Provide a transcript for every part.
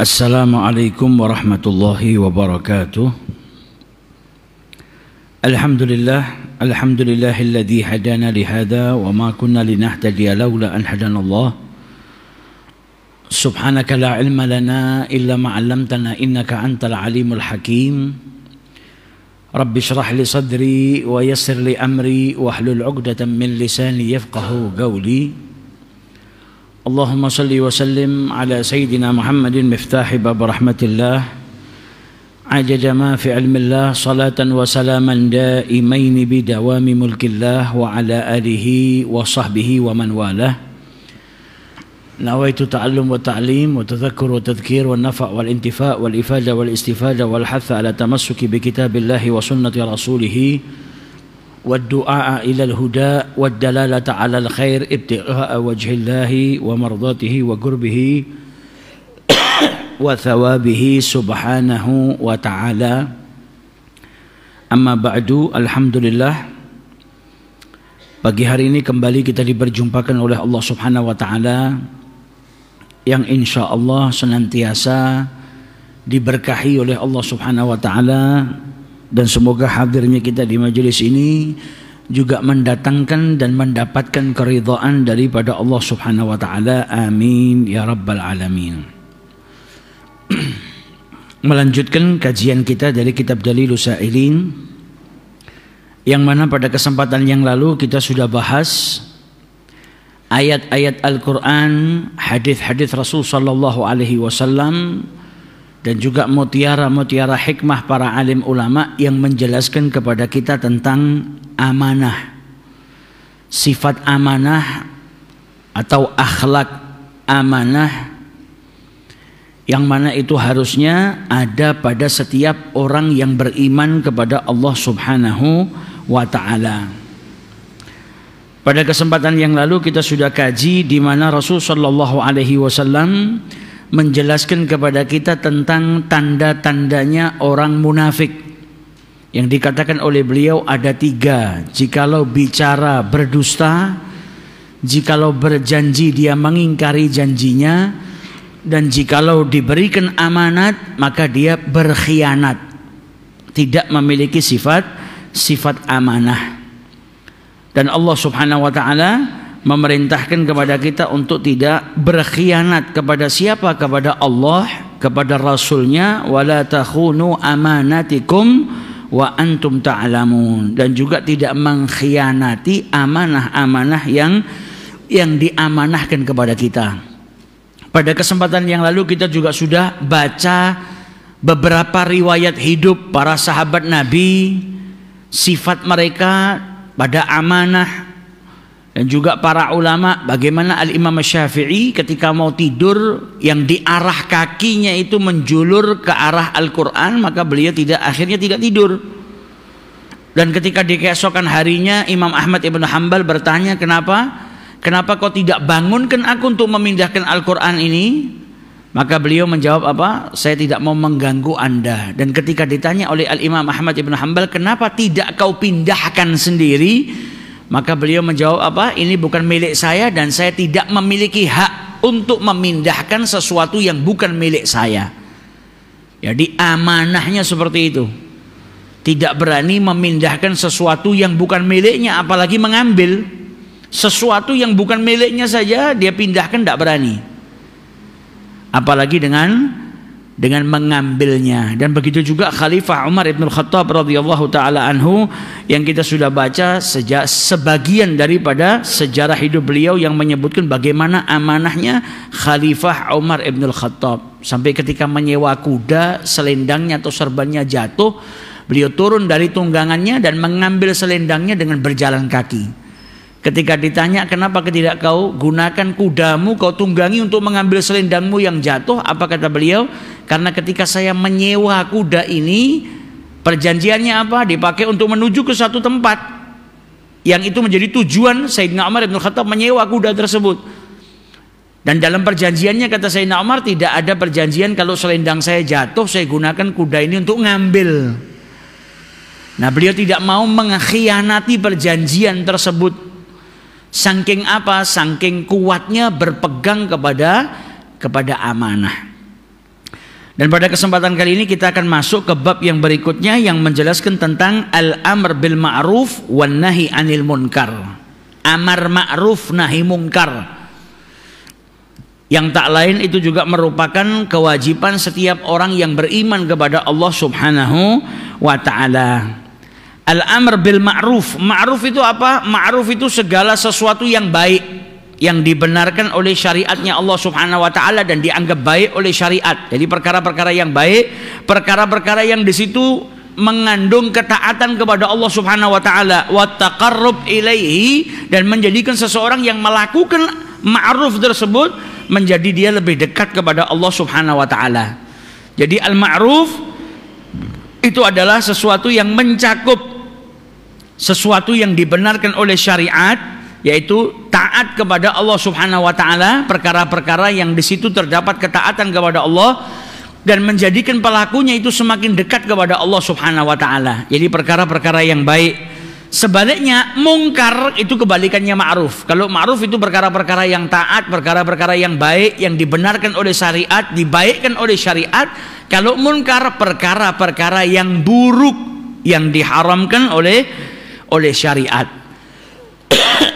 Assalamualaikum warahmatullahi wabarakatuh. Alhamdulillahilladzi hadana lihada wa ma kunna linahtadiya laula an hadanallah. Subhanaka la ilma lana illa ma 'allamtana innaka antal alimul hakim. Rabbi shrah li sadri wa yassir li amri wahlul 'uqdatam min lisani yafqahu qawli. Allahumma salli wa sallim ala sayyidina Muhammadin miftahi bab rahmatillah ajaja ma fi ilmillah salatan wa salaman daimain bidawami mulkillah wa ala alihi wa sahbihi wa man walah. Nawaitu ta'allum wa ta'lim wa tadhakkur wa tadhkir wa nafa' wal intifa' wal ifada wal istifada wal hatha ala tamassuki bi kitabillahi wa sunnati rasulih wa du'a ila al-huda wa dalalata ala al-khair ibtigha'a wajhillahi wa mardatihi wa qurbihi wa thawabihi subhanahu wa ta'ala. Amma ba'du, alhamdulillah, pagi hari ini kembali kita diperjumpakan oleh Allah subhanahu wa ta'ala yang insya Allah senantiasa diberkahi oleh Allah subhanahu wa ta'ala, dan semoga hadirnya kita di majelis ini juga mendatangkan dan mendapatkan keridhaan daripada Allah subhanahu wa ta'ala. Amin ya rabbal alamin. Melanjutkan kajian kita dari kitab Dalilus Sa'ilin, yang mana pada kesempatan yang lalu kita sudah bahas ayat-ayat Al-Quran, hadis-hadis Rasul sallallahu alaihi wasallam, dan juga mutiara-mutiara hikmah para alim ulama yang menjelaskan kepada kita tentang amanah, sifat amanah atau akhlak amanah, yang mana itu harusnya ada pada setiap orang yang beriman kepada Allah subhanahu wa ta'ala. Pada kesempatan yang lalu kita sudah kaji di mana Rasul sallallahu alaihi wasallam menjelaskan kepada kita tentang tanda-tandanya orang munafik, yang dikatakan oleh beliau ada 3. Jikalau bicara berdusta, jikalau berjanji dia mengingkari janjinya, dan jikalau diberikan amanat maka dia berkhianat, tidak memiliki sifat amanah. Dan Allah subhanahu wa ta'ala memerintahkan kepada kita untuk tidak berkhianat kepada siapa? Kepada Allah, kepada Rasulnya. Wala takhunu amanatikum wa antum ta'lamun. Dan juga tidak mengkhianati amanah-amanah yang diamanahkan kepada kita. Pada kesempatan yang lalu kita juga sudah baca beberapa riwayat hidup para sahabat Nabi, sifat mereka pada amanah, dan juga para ulama, bagaimana Al-Imam Syafi'i ketika mau tidur yang di arah kakinya itu menjulur ke arah Al-Quran, maka beliau akhirnya tidak tidur. Dan ketika di keesokan harinya Imam Ahmad ibn Hanbal bertanya, kenapa kau tidak bangunkan aku untuk memindahkan Al-Quran ini? Maka beliau menjawab apa? Saya tidak mau mengganggu anda. Dan ketika ditanya oleh Al-Imam Ahmad ibn Hanbal, kenapa tidak kau pindahkan sendiri? Maka beliau menjawab apa? Ini bukan milik saya dan saya tidak memiliki hak untuk memindahkan sesuatu yang bukan milik saya. Jadi amanahnya seperti itu. Tidak berani memindahkan sesuatu yang bukan miliknya, apalagi mengambil sesuatu yang bukan miliknya saja dia pindahkan, tidak berani. Apalagi dengan mengambilnya. Dan begitu juga Khalifah Umar ibn Khattab radhiyallahu taala anhu, yang kita sudah baca sebagian daripada sejarah hidup beliau yang menyebutkan bagaimana amanahnya Khalifah Umar ibn Khattab. Sampai ketika menyewa kuda, selendangnya atau serbannya jatuh, beliau turun dari tunggangannya dan mengambil selendangnya dengan berjalan kaki. Ketika ditanya, kenapa tidak kau gunakan kudamu, kau tunggangi untuk mengambil selendangmu yang jatuh? Apa kata beliau? Karena ketika saya menyewa kuda ini, perjanjiannya apa? Dipakai untuk menuju ke satu tempat, yang itu menjadi tujuan Sayyidina Umar bin Khattab menyewa kuda tersebut. Dan dalam perjanjiannya, kata Sayyidina Umar, tidak ada perjanjian kalau selendang saya jatuh, saya gunakan kuda ini untuk ngambil. Nah, beliau tidak mau mengkhianati perjanjian tersebut. Saking apa? Saking kuatnya berpegang kepada amanah. Dan pada kesempatan kali ini kita akan masuk ke bab yang berikutnya yang menjelaskan tentang al-amr bil ma'ruf wan nahi 'anil munkar. Amar ma'ruf nahi munkar. Yang tak lain itu juga merupakan kewajiban setiap orang yang beriman kepada Allah Subhanahu wa taala. Al-amr bil ma'ruf. Ma'ruf itu apa? Ma'ruf itu segala sesuatu yang baik, yang dibenarkan oleh syariatnya Allah Subhanahu wa taala dan dianggap baik oleh syariat. Jadi perkara-perkara yang baik, perkara-perkara yang di situ mengandung ketaatan kepada Allah Subhanahu wa taala, wa taqarrub ilaihi, dan menjadikan seseorang yang melakukan ma'ruf tersebut menjadi dia lebih dekat kepada Allah Subhanahu wa taala. Jadi al-ma'ruf itu adalah sesuatu yang mencakup sesuatu yang dibenarkan oleh syariat, yaitu taat kepada Allah Subhanahu wa taala, perkara-perkara yang di situ terdapat ketaatan kepada Allah dan menjadikan pelakunya itu semakin dekat kepada Allah Subhanahu wa taala. Jadi perkara-perkara yang baik. Sebaliknya mungkar itu kebalikannya ma'ruf. Kalau ma'ruf itu perkara-perkara yang taat, perkara-perkara yang baik, yang dibenarkan oleh syariat, dibaikkan oleh syariat. Kalau munkar perkara-perkara yang buruk, yang diharamkan oleh syariat.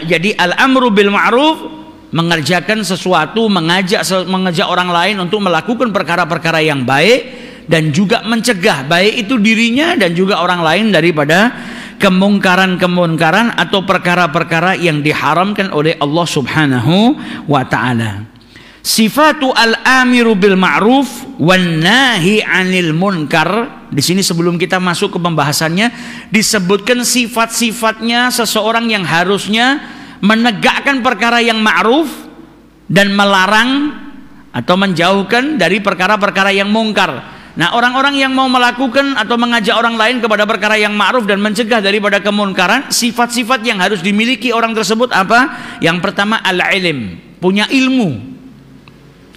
Jadi al-amru bil ma'ruf, mengerjakan sesuatu, mengajak orang lain untuk melakukan perkara-perkara yang baik, dan juga mencegah baik itu dirinya dan juga orang lain daripada kemungkaran-kemungkaran atau perkara-perkara yang diharamkan oleh Allah Subhanahu wa taala. Sifatu al-amiru bil ma'ruf wan nahi 'anil munkar. Di sini sebelum kita masuk ke pembahasannya disebutkan sifat-sifatnya seseorang yang harusnya menegakkan perkara yang ma'ruf dan melarang atau menjauhkan dari perkara-perkara yang mungkar. Nah, orang-orang yang mau melakukan atau mengajak orang lain kepada perkara yang ma'ruf dan mencegah daripada kemunkaran, sifat-sifat yang harus dimiliki orang tersebut apa? Yang pertama al-ilm, punya ilmu.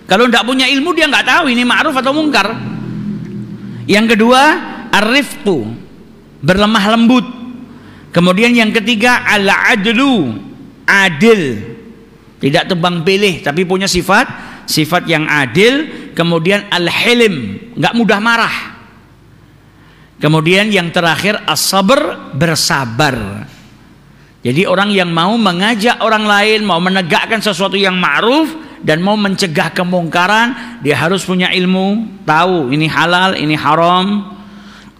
Kalau tidak punya ilmu dia nggak tahu ini ma'ruf atau mungkar. Yang kedua ar-rifqu, berlemah lembut. Kemudian yang ketiga al-adlu, adil, tidak tebang pilih tapi punya sifat yang adil. Kemudian al-hilm, nggak mudah marah. Kemudian yang terakhir as-sabr, bersabar. Jadi orang yang mau mengajak orang lain, mau menegakkan sesuatu yang ma'ruf dan mau mencegah kemungkaran, dia harus punya ilmu, tahu ini halal, ini haram,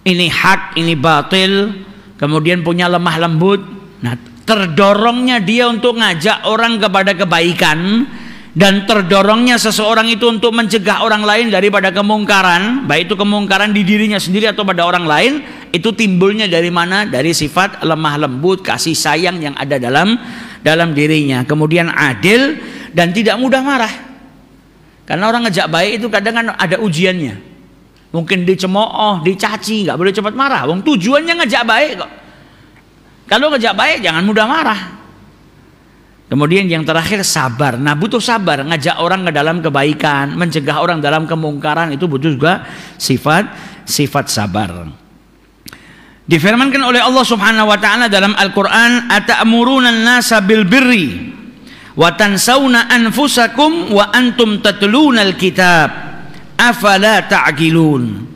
ini hak, ini batil. Kemudian punya lemah lembut. Nah, terdorongnya dia untuk ngajak orang kepada kebaikan dan terdorongnya seseorang itu untuk mencegah orang lain daripada kemungkaran, baik itu kemungkaran di dirinya sendiri atau pada orang lain, itu timbulnya dari mana? Dari sifat lemah lembut, kasih sayang yang ada dalam dirinya. Kemudian adil dan tidak mudah marah. Karena orang ngejak baik itu kadang kan ada ujiannya. Mungkin dicemooh, dicaci, nggak boleh cepat marah. Wong tujuannya ngejak baik kok. Kalau ngejak baik jangan mudah marah. Kemudian yang terakhir sabar. Nah, butuh sabar, ngajak orang ke dalam kebaikan, mencegah orang dalam kemungkaran, itu butuh juga sifat sabar. Difirmankan oleh Allah Subhanahu wa taala dalam Al-Qur'an, "Ata'muruna an-nasa bil birri wa tansawna anfusakum wa antum tatlunal kitab. Afala ta'qilun."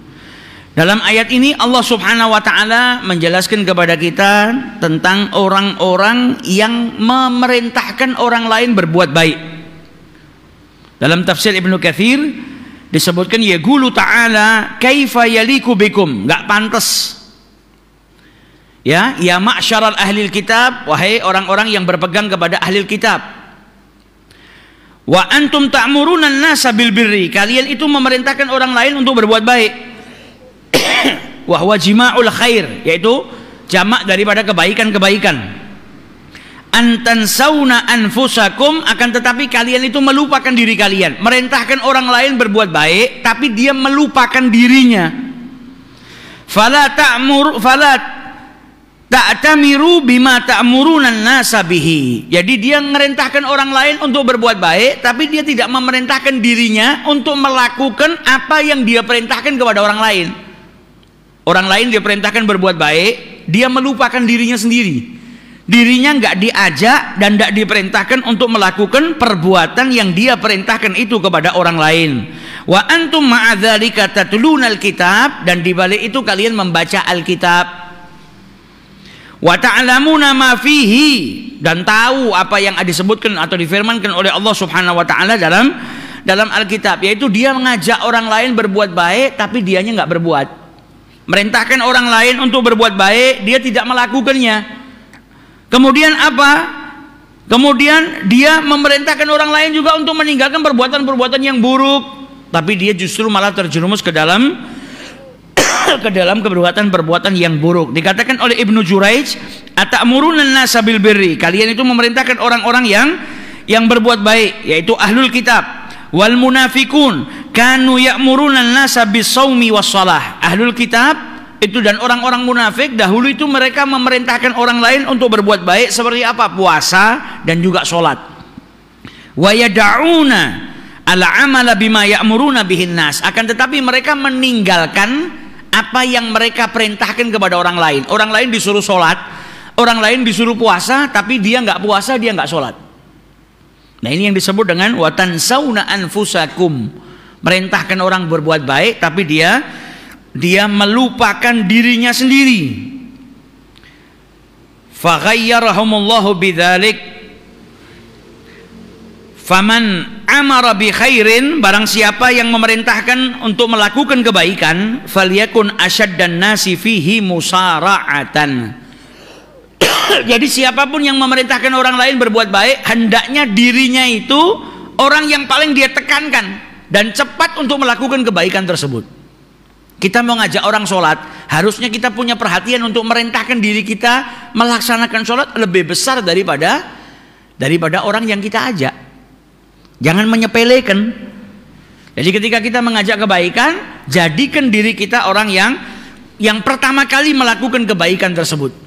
Dalam ayat ini Allah Subhanahu wa taala menjelaskan kepada kita tentang orang-orang yang memerintahkan orang lain berbuat baik. Dalam tafsir Ibnu Katsir disebutkan yaqulu ta'ala kaifa yaliku bikum, enggak pantas. Ya ma'syaral ahlil kitab, wahai orang-orang yang berpegang kepada ahlil kitab. Wa antum ta'muruna an-nasa bil birri, kalian itu memerintahkan orang lain untuk berbuat baik. Wa huwa jima'ul khair, yaitu jamak daripada kebaikan-kebaikan. Antansawna anfusakum, akan tetapi kalian itu melupakan diri kalian. Merintahkan orang lain berbuat baik tapi dia melupakan dirinya. Fala ta'tamiru bima ta'muruna an-nasa bihi. Jadi dia merintahkan orang lain untuk berbuat baik tapi dia tidak memerintahkan dirinya untuk melakukan apa yang dia perintahkan kepada orang lain. Orang lain dia perintahkan berbuat baik, dia melupakan dirinya sendiri. Dirinya nggak diajak dan nggak diperintahkan untuk melakukan perbuatan yang dia perintahkan itu kepada orang lain. Wa antum ma'adzalika tatlunal kitab, dan di balik itu kalian membaca Alkitab. Wa ta'lamuna ma fihi, dan tahu apa yang disebutkan atau difirmankan oleh Allah Subhanahu wa taala dalam Alkitab, yaitu dia mengajak orang lain berbuat baik tapi dianya enggak berbuat. Merintahkan orang lain untuk berbuat baik, dia tidak melakukannya. Kemudian apa? Kemudian dia memerintahkan orang lain juga untuk meninggalkan perbuatan-perbuatan yang buruk, tapi dia justru malah terjerumus ke dalam perbuatan-perbuatan yang buruk. Dikatakan oleh Ibnu Juraij, atamuruna an-nasa bil birri, kalian itu memerintahkan orang-orang yang berbuat baik, yaitu ahlul kitab. Wal munafikun kanu ya'muruna an-nasa bis shaumi was shalah. Ahlul kitab itu dan orang-orang munafik dahulu itu mereka memerintahkan orang lain untuk berbuat baik seperti apa? Puasa dan juga sholat. Wa yad'una ala amala bima ya'muruna bihin nas, akan tetapi mereka meninggalkan apa yang mereka perintahkan kepada orang lain. Orang lain disuruh sholat, orang lain disuruh puasa, tapi dia nggak puasa, dia nggak sholat. Nah, ini yang disebut dengan watansawna anfusakum, merintahkan orang berbuat baik tapi dia melupakan dirinya sendiri. Faghayyarahumullahu bidzalik. Faman amara bi khairin, barang siapa yang memerintahkan untuk melakukan kebaikan, falyakun asyaddan nasi fihi musara'atan. Jadi siapapun yang memerintahkan orang lain berbuat baik, hendaknya dirinya itu orang yang paling dia tekankan dan cepat untuk melakukan kebaikan tersebut. Kita mau ngajak orang sholat, harusnya kita punya perhatian untuk merintahkan diri kita melaksanakan sholat lebih besar daripada orang yang kita ajak. Jangan menyepelekan. Jadi ketika kita mengajak kebaikan, jadikan diri kita orang yang pertama kali melakukan kebaikan tersebut.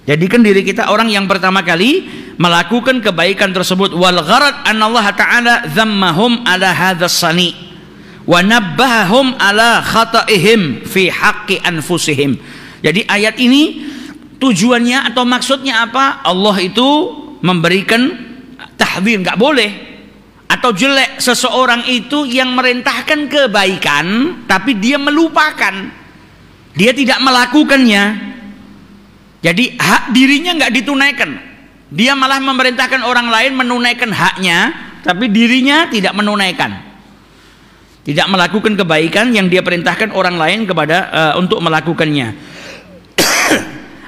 Jadikan diri kita orang yang pertama kali melakukan kebaikan tersebut. Wal gharad anallaha ta'ala dhammahum ala hadzal sani wa nabbahahum ala khata'ihim fi haqqi anfusihim. Jadi ayat ini tujuannya atau maksudnya apa? Allah itu memberikan tahdzir, enggak boleh atau jelek seseorang itu yang merintahkan kebaikan tapi dia melupakan, dia tidak melakukannya. Jadi hak dirinya nggak ditunaikan, dia malah memerintahkan orang lain menunaikan haknya, tapi dirinya tidak menunaikan, tidak melakukan kebaikan yang dia perintahkan orang lain kepada untuk melakukannya.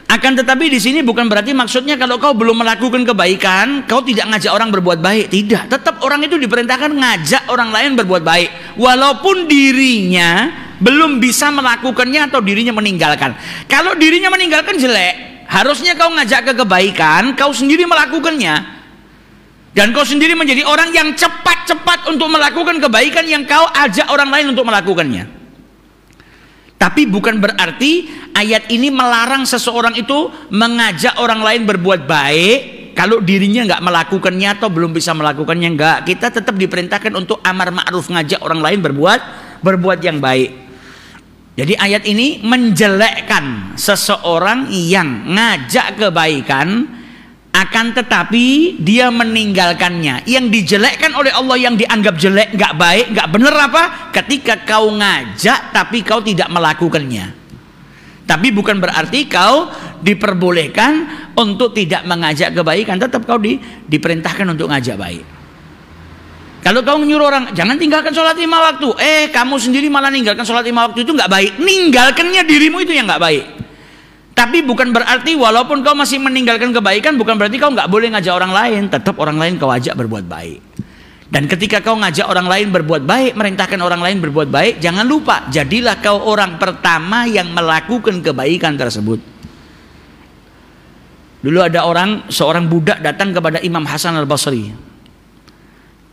Akan tetapi di sini bukan berarti maksudnya kalau kau belum melakukan kebaikan, kau tidak ngajak orang berbuat baik. Tidak, tetap orang itu diperintahkan ngajak orang lain berbuat baik, walaupun dirinya belum bisa melakukannya atau dirinya meninggalkan. Kalau dirinya meninggalkan jelek, harusnya kau ngajak ke kebaikan, kau sendiri melakukannya, dan kau sendiri menjadi orang yang cepat-cepat untuk melakukan kebaikan yang kau ajak orang lain untuk melakukannya. Tapi bukan berarti ayat ini melarang seseorang itu mengajak orang lain berbuat baik kalau dirinya nggak melakukannya atau belum bisa melakukannya. Enggak, kita tetap diperintahkan untuk amar ma'ruf, ngajak orang lain berbuat yang baik. Jadi ayat ini menjelekkan seseorang yang ngajak kebaikan akan tetapi dia meninggalkannya. Yang dijelekkan oleh Allah, yang dianggap jelek, nggak baik, nggak benar apa? Ketika kau ngajak tapi kau tidak melakukannya. Tapi bukan berarti kau diperbolehkan untuk tidak mengajak kebaikan, tetap kau diperintahkan untuk ngajak baik. Kalau kau menyuruh orang jangan tinggalkan sholat 5 waktu, kamu sendiri malah ninggalkan sholat 5 waktu, itu nggak baik. Ninggalkannya dirimu itu yang nggak baik. Tapi bukan berarti walaupun kau masih meninggalkan kebaikan, bukan berarti kau nggak boleh ngajak orang lain. Tetap orang lain kau ajak berbuat baik. Dan ketika kau ngajak orang lain berbuat baik, merintahkan orang lain berbuat baik, jangan lupa jadilah kau orang pertama yang melakukan kebaikan tersebut. Dulu ada seorang budak datang kepada Imam Hasan Al-Basri.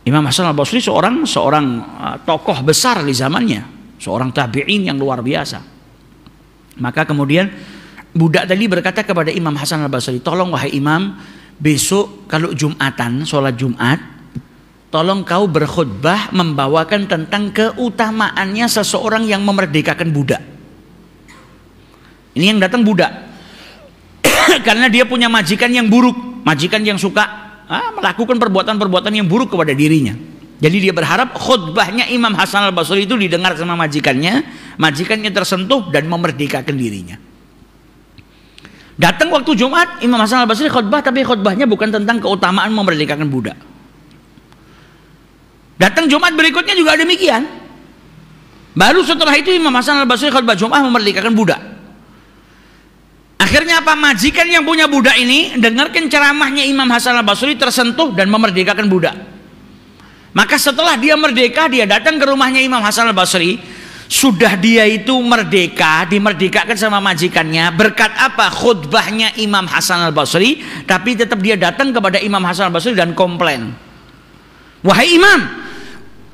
Imam Hasan Al-Basri seorang tokoh besar di zamannya, seorang tabi'in yang luar biasa. Maka kemudian budak tadi berkata kepada Imam Hasan Al-Basri, tolong wahai Imam, besok kalau Jumatan, sholat Jumat, tolong kau berkhutbah membawakan tentang keutamaannya seseorang yang memerdekakan budak. Ini yang datang budak karena dia punya majikan yang buruk, majikan yang suka melakukan perbuatan-perbuatan yang buruk kepada dirinya. Jadi dia berharap khutbahnya Imam Hasan al-Basri itu didengar sama majikannya, majikannya tersentuh dan memerdekakan dirinya. Datang waktu Jumat, Imam Hasan al-Basri khutbah, tapi khutbahnya bukan tentang keutamaan memerdekakan budak. Datang Jumat berikutnya juga demikian. Baru setelah itu Imam Hasan al-Basri khutbah Jumat memerdekakan budak. Akhirnya apa? Majikan yang punya budak ini dengarkan ceramahnya Imam Hasan al-Basri, tersentuh dan memerdekakan budak. Maka setelah dia merdeka, dia datang ke rumahnya Imam Hasan al-Basri. Sudah dia itu merdeka, dimerdekakan sama majikannya. Berkat apa? Khutbahnya Imam Hasan al-Basri. Tapi tetap dia datang kepada Imam Hasan al-Basri dan komplain. Wahai Imam,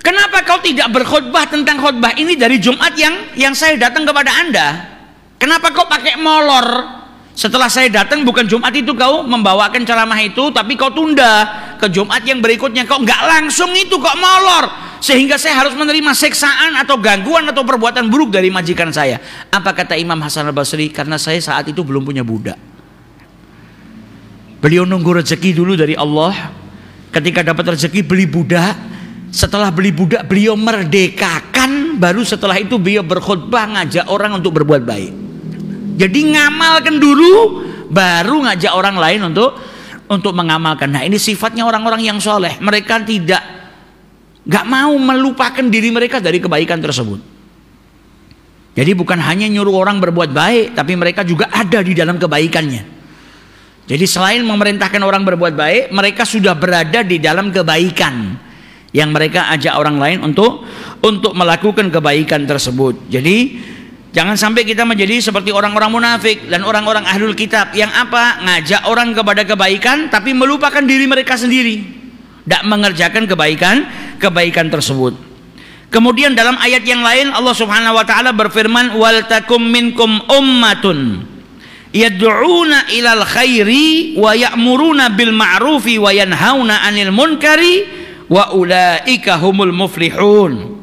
kenapa kau tidak berkhutbah tentang khutbah ini dari Jumat yang saya datang kepada Anda? Kenapa kau pakai molor? Setelah saya datang bukan Jumat itu kau membawakan ceramah itu, tapi kau tunda ke Jumat yang berikutnya. Kau nggak langsung itu, kok molor, sehingga saya harus menerima siksaan atau gangguan atau perbuatan buruk dari majikan saya. Apa kata Imam Hasan al-Basri? Karena saya saat itu belum punya budak. Beliau nunggu rezeki dulu dari Allah. Ketika dapat rezeki beli budak. Setelah beli budak beliau merdekakan. Baru setelah itu beliau berkhutbah ngajak orang untuk berbuat baik. Jadi ngamalkan dulu, baru ngajak orang lain untuk mengamalkan. Nah, ini sifatnya orang-orang yang soleh. Mereka nggak mau melupakan diri mereka dari kebaikan tersebut. Jadi bukan hanya nyuruh orang berbuat baik, tapi mereka juga ada di dalam kebaikannya. Jadi selain memerintahkan orang berbuat baik, mereka sudah berada di dalam kebaikan yang mereka ajak orang lain untuk melakukan kebaikan tersebut. Jadi jangan sampai kita menjadi seperti orang-orang munafik dan orang-orang ahlul kitab yang apa? Ngajak orang kepada kebaikan tapi melupakan diri mereka sendiri, tidak mengerjakan kebaikan tersebut. Kemudian dalam ayat yang lain Allah Subhanahu wa taala berfirman, wal takum minkum ummatun yad'una ilal khairi wa ya'muruna bil ma'rufi wa yanhauna 'anil munkari wa ulaika humul muflihun.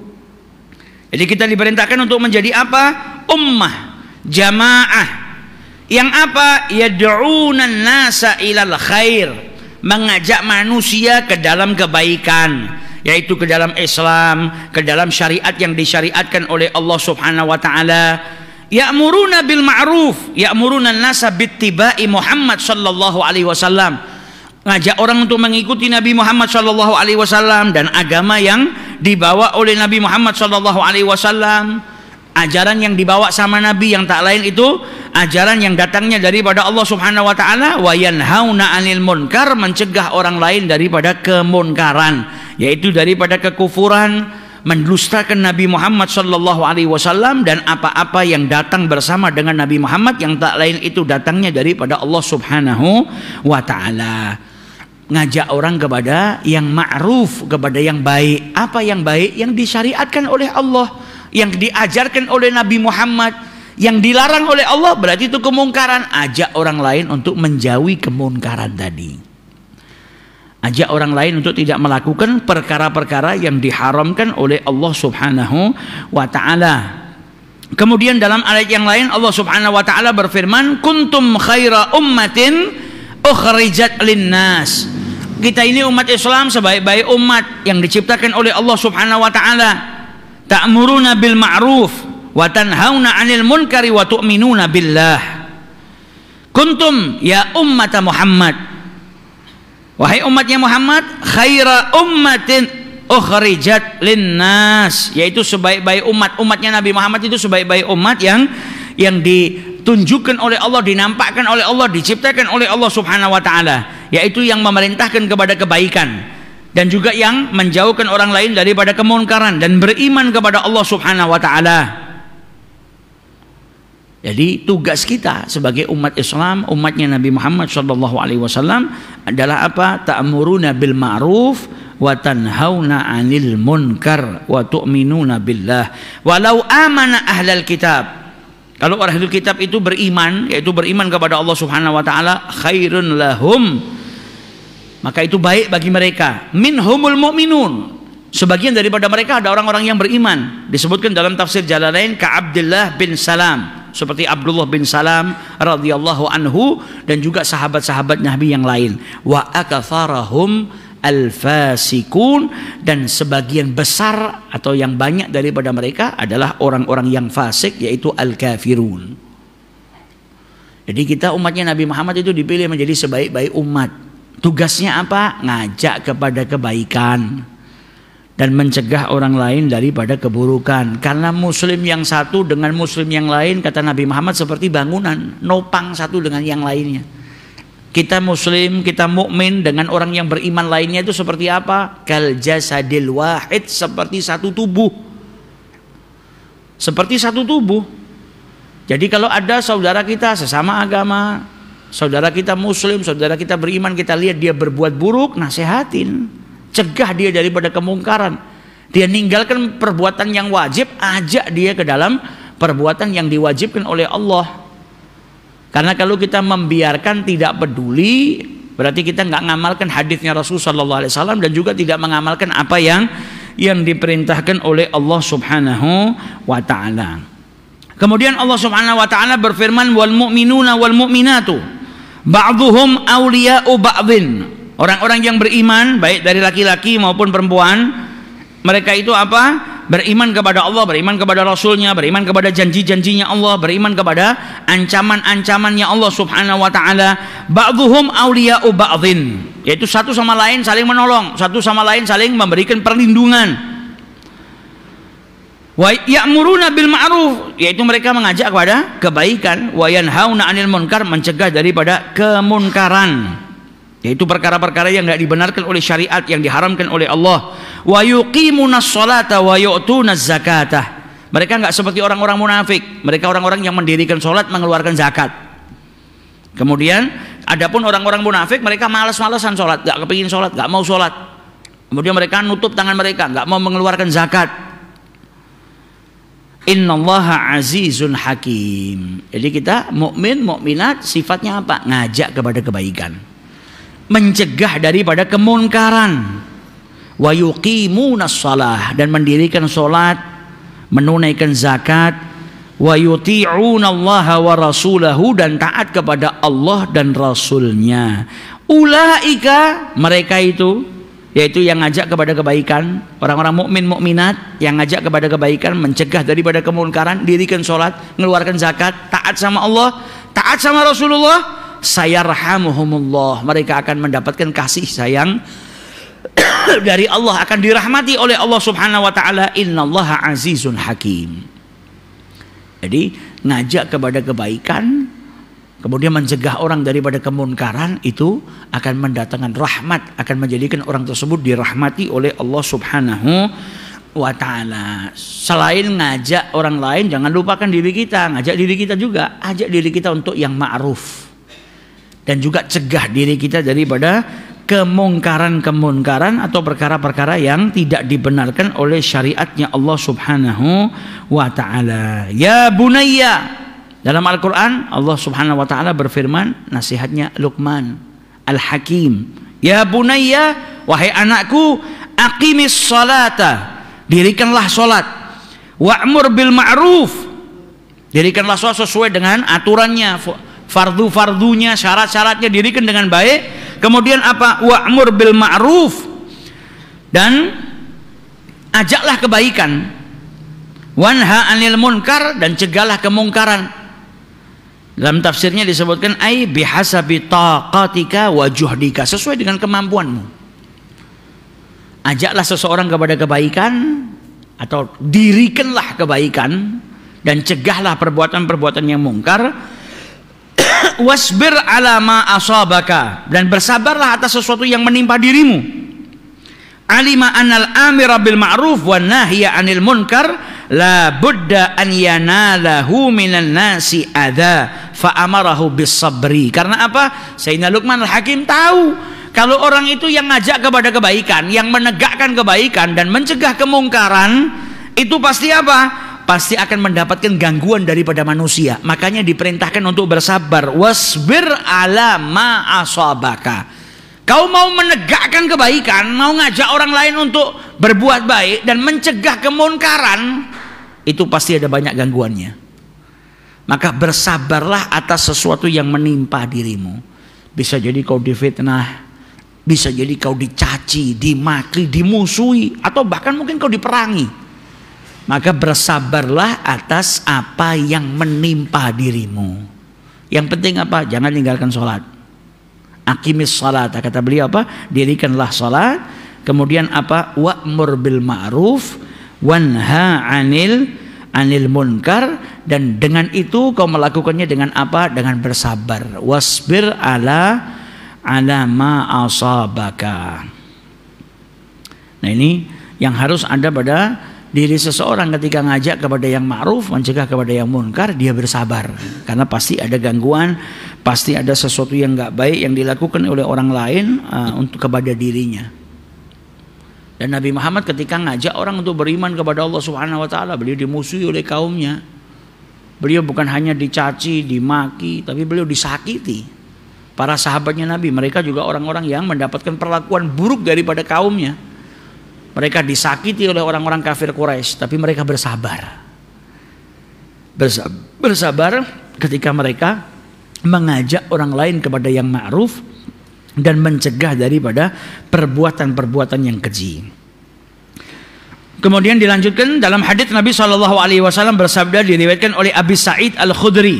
Jadi kita diperintahkan untuk menjadi apa? Ummah, jamaah yang apa? Yad'una nasa ilal khair, mengajak manusia ke dalam kebaikan, yaitu ke dalam Islam, ke dalam syariat yang disyariatkan oleh Allah Subhanahu wa taala. Ya'muruna bil ma'ruf, ya'muruna nasa bittiba'i Muhammad sallallahu alaihi wasallam, ngajak orang untuk mengikuti Nabi Muhammad sallallahu alaihi wasallam dan agama yang dibawa oleh Nabi Muhammad sallallahu alaihi wasallam. Ajaran yang dibawa sama Nabi yang tak lain itu ajaran yang datangnya daripada Allah Subhanahu wa taala. Wa yanhauna 'anil munkar, mencegah orang lain daripada kemunkaran, yaitu daripada kekufuran, mendustakan Nabi Muhammad sallallahu alaihi wasallam dan apa-apa yang datang bersama dengan Nabi Muhammad yang tak lain itu datangnya daripada Allah Subhanahu wa taala. Ngajak orang kepada yang ma'ruf, kepada yang baik. Apa yang baik? Yang disyariatkan oleh Allah, yang diajarkan oleh Nabi Muhammad. Yang dilarang oleh Allah berarti itu kemungkaran. Ajak orang lain untuk menjauhi kemungkaran tadi. Ajak orang lain untuk tidak melakukan perkara-perkara yang diharamkan oleh Allah Subhanahu wa taala. Kemudian dalam ayat yang lain Allah Subhanahu wa taala berfirman, kuntum khaira ummatin ukhrijat linnas. Kita ini umat Islam sebaik-baik umat yang diciptakan oleh Allah Subhanahu wa taala. Ta'muruna bil ma'ruf wa tanhauna 'anil munkari wa tu'minuna billah. Kuntum ya ummat Muhammad, wahai umatnya Muhammad, khaira ummatin ukhrijat linnas, yaitu sebaik-baik umat. Umatnya Nabi Muhammad itu sebaik-baik umat yang ditunjukkan oleh Allah, dinampakkan oleh Allah, diciptakan oleh Allah Subhanahu wa taala, yaitu yang memerintahkan kepada kebaikan dan juga yang menjauhkan orang lain daripada kemunkaran dan beriman kepada Allah Subhanahu wa taala. Jadi tugas kita sebagai umat Islam, umatnya Nabi Muhammad sallallahu alaihi wasallam adalah apa? Ta'muruna bil ma'ruf wa tanhauna 'anil munkar wa tu'minuna billah. Walau amana ahlal kitab. Kalau ahlul kitab itu beriman, yaitu beriman kepada Allah Subhanahu wa taala, khairun lahum, maka itu baik bagi mereka. Minhumul mu'minun, sebagian daripada mereka ada orang-orang yang beriman. Disebutkan dalam tafsir Jalalain ka Abdullah bin Salam, seperti Abdullah bin Salam radhiyallahu anhu dan juga sahabat-sahabat Nabi yang lain. Wa akatharahum al-fasikun, dan sebagian besar atau yang banyak daripada mereka adalah orang-orang yang fasik, yaitu al-kafirun. Jadi kita umatnya Nabi Muhammad itu dipilih menjadi sebaik-baik umat. Tugasnya apa? Ngajak kepada kebaikan dan mencegah orang lain daripada keburukan. Karena muslim yang satu dengan muslim yang lain, kata Nabi Muhammad, seperti bangunan, nopang satu dengan yang lainnya. Kita muslim, kita mukmin dengan orang yang beriman lainnya itu seperti apa? Kal jasadil wahid, seperti satu tubuh. Seperti satu tubuh. Jadi kalau ada saudara kita sesama agama, saudara kita muslim, saudara kita beriman, kita lihat dia berbuat buruk, nasihatin, cegah dia daripada kemungkaran. Dia ninggalkan perbuatan yang wajib, ajak dia ke dalam perbuatan yang diwajibkan oleh Allah. Karena kalau kita membiarkan, tidak peduli, berarti kita nggak ngamalkan hadisnya Rasulullah SAW dan juga tidak mengamalkan apa yang diperintahkan oleh Allah Subhanahu wa Ta'ala. Kemudian Allah Subhanahu wa Ta'ala berfirman, wal mu'minuna wal mu'minatu ba'dhuhum awliya'u ba'dhin. Orang-orang yang beriman, baik dari laki-laki maupun perempuan, mereka itu apa? Beriman kepada Allah, beriman kepada Rasulnya, beriman kepada janji-janjinya Allah, beriman kepada ancaman-ancamannya Allah Subhanahu wa Ta'ala. Ba'dhuhum awliya'u ba'dhin, yaitu satu sama lain saling menolong, satu sama lain saling memberikan perlindungan. Wa ya'muruna bil ma'ruf, yaitu mereka mengajak kepada kebaikan. Wa yanhauna 'anil munkar, mencegah daripada kemunkaran, yaitu perkara-perkara yang tidak dibenarkan oleh syariat, yang diharamkan oleh Allah. Wa yuqimunas sholata wa yu'tunaz zakatah. Mereka enggak seperti orang-orang munafik. Mereka orang-orang yang mendirikan sholat, mengeluarkan zakat. Kemudian adapun orang-orang munafik, mereka malas-malasan sholat, enggak kepingin sholat, enggak mau sholat. Kemudian mereka nutup tangan mereka, enggak mau mengeluarkan zakat. Innallaha azizun hakim. Jadi kita mukmin, mukminat sifatnya apa? Ngajak kepada kebaikan, mencegah daripada kemunkaran. Wa yuqimunas shalah, dan mendirikan salat, menunaikan zakat. Wa yuti'unallaha wa rasulahu, dan taat kepada Allah dan Rasulnya. Ulaika, mereka itu, yaitu yang ngajak kepada kebaikan, orang-orang mukmin mukminat yang ngajak kepada kebaikan, mencegah daripada kemunkaran, dirikan sholat, mengeluarkan zakat, taat sama Allah, taat sama Rasulullah, sayarhamuhumullah, mereka akan mendapatkan kasih sayang dari Allah, akan dirahmati oleh Allah Subhanahu wa Ta'ala. Innallaha azizun hakim. Jadi ngajak kepada kebaikan, kemudian mencegah orang daripada kemunkaran, itu akan mendatangkan rahmat, akan menjadikan orang tersebut dirahmati oleh Allah Subhanahu wa Ta'ala. Selain ngajak orang lain, jangan lupakan diri kita, ngajak diri kita juga, ajak diri kita untuk yang ma'ruf, dan juga cegah diri kita daripada kemungkaran-kemungkaran atau perkara-perkara yang tidak dibenarkan oleh syariatnya Allah Subhanahu wa Ta'ala. Ya bunayya, dalam Al-Quran Allah Subhanahu wa Ta'ala berfirman, nasihatnya Luqman Al-Hakim, ya bunayya, wahai anakku, aqimis salata, dirikanlah salat, wa'mur bil ma'ruf, dirikanlah salat sesuai dengan aturannya, fardu-fardunya, syarat-syaratnya dirikan dengan baik. Kemudian apa? Wa'mur bil ma'ruf, dan ajaklah kebaikan, wanha 'anil munkar, dan cegahlah kemungkaran. Dalam tafsirnya disebutkan ai bihasabi taqatika wa juhdika, sesuai dengan kemampuanmu. Ajaklah seseorang kepada kebaikan atau dirikanlah kebaikan, dan cegahlah perbuatan-perbuatan yang mungkar. Wasbir ala ma asabaka, dan bersabarlah atas sesuatu yang menimpa dirimu. Alima anal amira bil ma'ruf wan nahya 'anil munkar la budda an yanalahu minan nasi adza fa amarahu bis sabri. Karena apa? Sayyidina Luqman Al-Hakim tahu kalau orang itu yang ngajak kepada kebaikan, yang menegakkan kebaikan dan mencegah kemungkaran, itu pasti apa? Pasti akan mendapatkan gangguan daripada manusia. Makanya diperintahkan untuk bersabar. Wasbir ala ma asabaka. Kau mau menegakkan kebaikan, mau ngajak orang lain untuk berbuat baik dan mencegah kemunkaran, itu pasti ada banyak gangguannya. Maka bersabarlah atas sesuatu yang menimpa dirimu. Bisa jadi kau difitnah, Bisa jadi kau dicaci, dimaki, dimusuhi, atau bahkan mungkin kau diperangi. Maka bersabarlah atas apa yang menimpa dirimu. Yang penting apa? Jangan tinggalkan sholat. Aqimis sholat, kata beliau apa? Dirikanlah sholat. Kemudian apa? Wa'mur bil ma'ruf wanha anil munkar. Dan dengan itu kau melakukannya dengan apa? Dengan bersabar. Wasbir ala ma asabaka. Nah, ini yang harus ada pada diri seseorang ketika ngajak kepada yang ma'ruf, mencegah kepada yang munkar, dia bersabar. Karena pasti ada gangguan, pasti ada sesuatu yang nggak baik yang dilakukan oleh orang lain untuk kepada dirinya. Dan Nabi Muhammad ketika ngajak orang untuk beriman kepada Allah Subhanahu wa taala, beliau dimusuhi oleh kaumnya. Beliau bukan hanya dicaci, dimaki, tapi beliau disakiti. Para sahabatnya Nabi, mereka juga orang-orang yang mendapatkan perlakuan buruk daripada kaumnya. Mereka disakiti oleh orang-orang kafir Quraisy, tapi mereka bersabar. Bersabar ketika mereka mengajak orang lain kepada yang ma'ruf dan mencegah daripada perbuatan-perbuatan yang keji. Kemudian dilanjutkan dalam hadits Nabi SAW bersabda, diriwayatkan oleh Abi Sa'id Al-Khudri,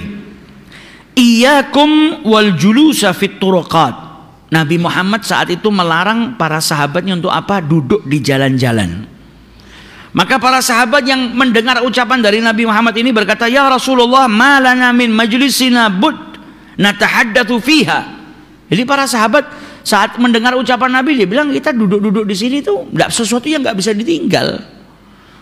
Iyyakum wal julusa fit turuqat. Nabi Muhammad saat itu melarang para sahabatnya untuk apa? Duduk di jalan-jalan. Maka para sahabat yang mendengar ucapan dari Nabi Muhammad ini berkata, Ya Rasulullah, ma lana min majlisina bud natahaddatsu fiha. Jadi para sahabat saat mendengar ucapan Nabi, dia bilang, kita duduk-duduk di sini tuh enggak sesuatu yang enggak bisa ditinggal.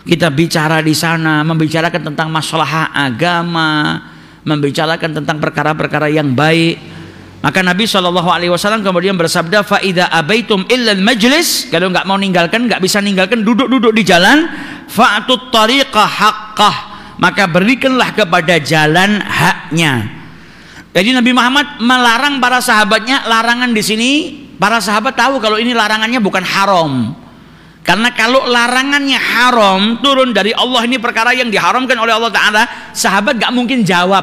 Kita bicara di sana, membicarakan tentang masalah agama, membicarakan tentang perkara-perkara yang baik. Maka Nabi SAW kemudian bersabda, fa idza abaitum illa majlis, kalau enggak mau ninggalkan, enggak bisa ninggalkan duduk-duduk di jalan, fa'tut tariqa haqqah, maka berikanlah kepada jalan haknya. Jadi Nabi Muhammad melarang para sahabatnya. Larangan di sini para sahabat tahu kalau ini larangannya bukan haram. Karena kalau larangannya haram, turun dari Allah, ini perkara yang diharamkan oleh Allah Ta'ala, sahabat gak mungkin jawab.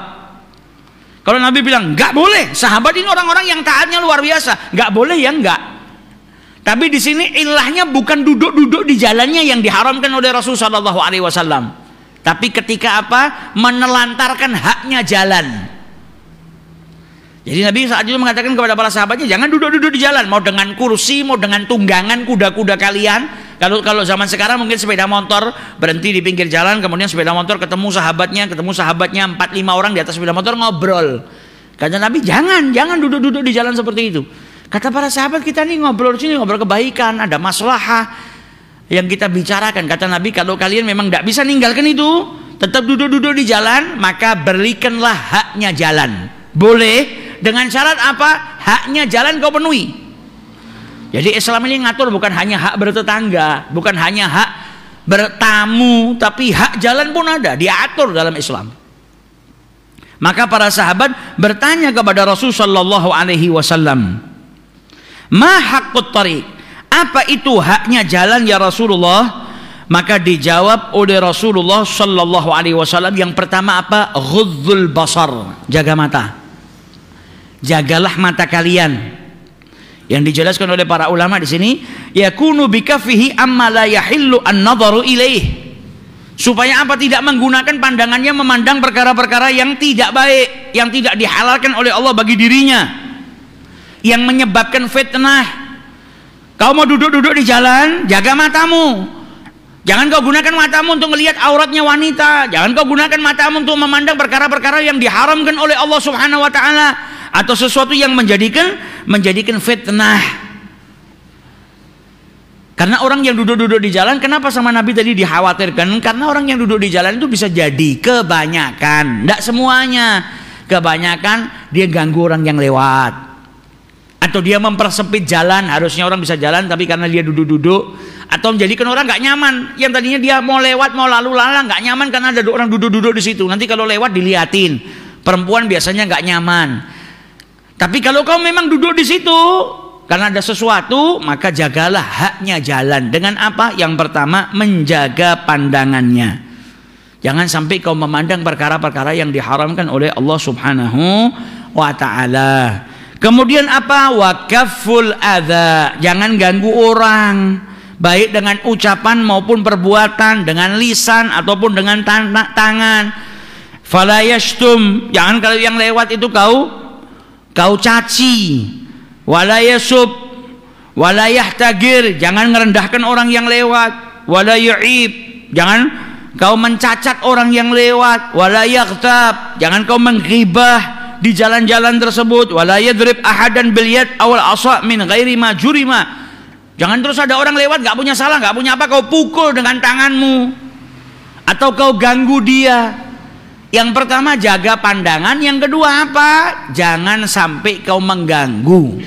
Kalau Nabi bilang gak boleh, sahabat ini orang-orang yang taatnya luar biasa, gak boleh ya enggak. Tapi di sini ilahnya bukan duduk-duduk di jalannya yang diharamkan oleh Rasulullah SAW, tapi ketika apa? Menelantarkan haknya jalan. Jadi Nabi saat itu mengatakan kepada para sahabatnya, jangan duduk-duduk di jalan, mau dengan kursi, mau dengan tunggangan kuda-kuda kalian. Kalau zaman sekarang mungkin sepeda motor berhenti di pinggir jalan, kemudian sepeda motor ketemu sahabatnya 4-5 orang di atas sepeda motor ngobrol. Kata Nabi, jangan duduk-duduk di jalan seperti itu. Kata para sahabat, kita nih ngobrol sini, ngobrol kebaikan, ada maslahah yang kita bicarakan. Kata Nabi, kalau kalian memang tidak bisa ninggalkan itu, tetap duduk-duduk di jalan, maka berikanlah haknya jalan. Boleh dengan syarat apa? Haknya jalan kau penuhi. Jadi Islam ini ngatur bukan hanya hak bertetangga, bukan hanya hak bertamu, tapi hak jalan pun ada, diatur dalam Islam. Maka para sahabat bertanya kepada Rasul sallallahu alaihi wasallam, "Ma haqqut tariq?" Apa itu haknya jalan ya Rasulullah? Maka dijawab oleh Rasulullah sallallahu alaihi wasallam, yang pertama apa? Ghudzul basar, jaga mata. Jagalah mata kalian. Yang dijelaskan oleh para ulama di sini, yakunu bikafihi amma la yahillu an-nadharu ilaih. Supaya apa? Tidak menggunakan pandangannya memandang perkara-perkara yang tidak baik, yang tidak dihalalkan oleh Allah bagi dirinya, yang menyebabkan fitnah. Kau mau duduk-duduk di jalan, jaga matamu. Jangan kau gunakan matamu untuk melihat auratnya wanita. Jangan kau gunakan matamu untuk memandang perkara-perkara yang diharamkan oleh Allah Subhanahu wa taala, atau sesuatu yang menjadikan fitnah. Karena orang yang duduk-duduk di jalan, kenapa sama Nabi tadi dikhawatirkan? Karena orang yang duduk di jalan itu bisa jadi kebanyakan, tidak semuanya, kebanyakan dia ganggu orang yang lewat, atau dia mempersempit jalan. Harusnya orang bisa jalan, tapi karena dia duduk-duduk, atau menjadikan orang nggak nyaman. Yang tadinya dia mau lewat, mau lalu lalang, nggak nyaman karena ada orang duduk-duduk di situ. Nanti kalau lewat diliatin. Perempuan biasanya nggak nyaman. Tapi kalau kau memang duduk di situ karena ada sesuatu, maka jagalah haknya jalan. Dengan apa? Yang pertama, menjaga pandangannya. Jangan sampai kau memandang perkara-perkara yang diharamkan oleh Allah Subhanahu wa ta'ala. Kemudian apa? Wa kafful adza, jangan ganggu orang, baik dengan ucapan maupun perbuatan, dengan lisan ataupun dengan tangan. Fala yashtum, jangan kalau yang lewat itu kau caci. Wala yasub, wala yahtagir, jangan merendahkan orang yang lewat. Wala yu'ib, jangan kau mencacat orang yang lewat. Wala yaghtab, jangan kau menggibah di jalan-jalan tersebut. Wala yadrib ahadan bil yad awal asa min ghairi ma jurima, jangan terus ada orang lewat gak punya salah, gak punya apa, kau pukul dengan tanganmu atau kau ganggu dia. Yang pertama jaga pandangan, yang kedua apa? Jangan sampai kau mengganggu.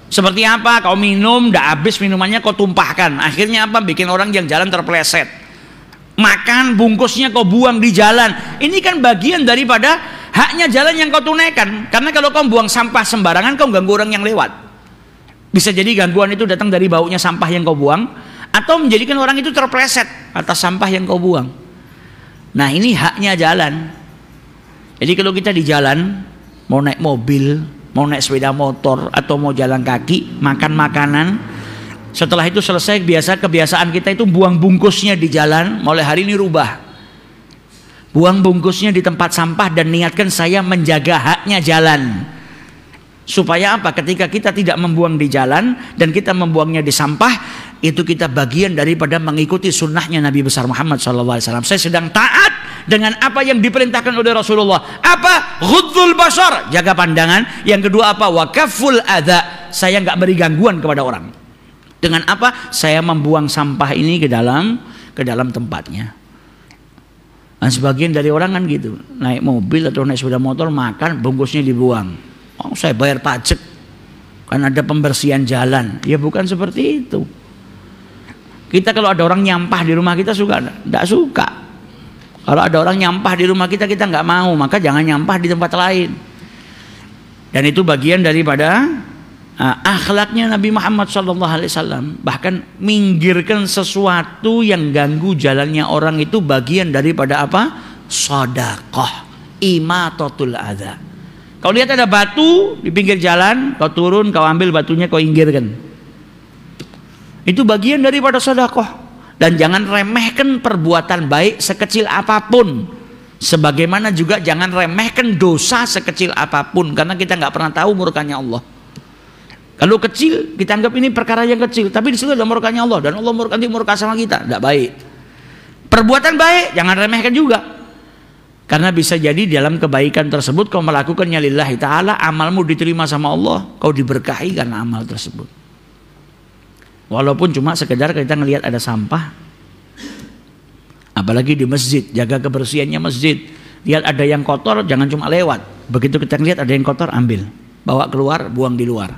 Seperti apa? Kau minum, dah habis minumannya kau tumpahkan, akhirnya apa? Bikin orang yang jalan terpeleset. Makan bungkusnya kau buang di jalan. Ini kan bagian daripada haknya jalan yang kau tunaikan. Karena kalau kau buang sampah sembarangan, kau ganggu orang yang lewat. Bisa jadi gangguan itu datang dari baunya sampah yang kau buang, atau menjadikan orang itu terpeleset atas sampah yang kau buang. Nah, ini haknya jalan. Jadi kalau kita di jalan, mau naik mobil, mau naik sepeda motor, atau mau jalan kaki, makan makanan, setelah itu selesai, kebiasaan kita itu buang bungkusnya di jalan. Mulai hari ini rubah, buang bungkusnya di tempat sampah dan niatkan saya menjaga haknya jalan. Supaya apa? Ketika kita tidak membuang di jalan dan kita membuangnya di sampah, itu kita bagian daripada mengikuti sunnahnya Nabi besar Muhammad SAW. Saya sedang taat dengan apa yang diperintahkan oleh Rasulullah. Apa? Ghuddul basar, jaga pandangan. Yang kedua apa? Wa kafful adza, saya nggak beri gangguan kepada orang. Dengan apa? Saya membuang sampah ini ke dalam tempatnya. Dan sebagian dari orang kan gitu, naik mobil atau naik sepeda motor, makan bungkusnya dibuang. Oh, saya bayar pajak, kan ada pembersihan jalan. Ya bukan seperti itu. Kita kalau ada orang nyampah di rumah kita suka? Tidak suka. Kalau ada orang nyampah di rumah kita, kita nggak mau. Maka jangan nyampah di tempat lain. Dan itu bagian daripada akhlaknya Nabi Muhammad SAW. Bahkan minggirkan sesuatu yang ganggu jalannya orang, itu bagian daripada apa? Shadaqah, imatatul adza. Kau lihat ada batu di pinggir jalan, kau turun, kau ambil batunya, kau inggirkan. Itu bagian daripada sedekah. Dan jangan remehkan perbuatan baik sekecil apapun. Sebagaimana juga jangan remehkan dosa sekecil apapun, karena kita nggak pernah tahu murkanya Allah. Kalau kecil kita anggap ini perkara yang kecil, tapi di situ ada murkanya Allah, dan Allah murka sama kita, tidak baik. Perbuatan baik jangan remehkan juga. Karena bisa jadi dalam kebaikan tersebut kau melakukannya lillahi ta'ala, amalmu diterima sama Allah, kau diberkahi karena amal tersebut. Walaupun cuma sekedar kita ngelihat ada sampah. Apalagi di masjid, jaga kebersihannya masjid. Lihat ada yang kotor, jangan cuma lewat. Begitu kita ngelihat ada yang kotor, ambil, bawa keluar, buang di luar.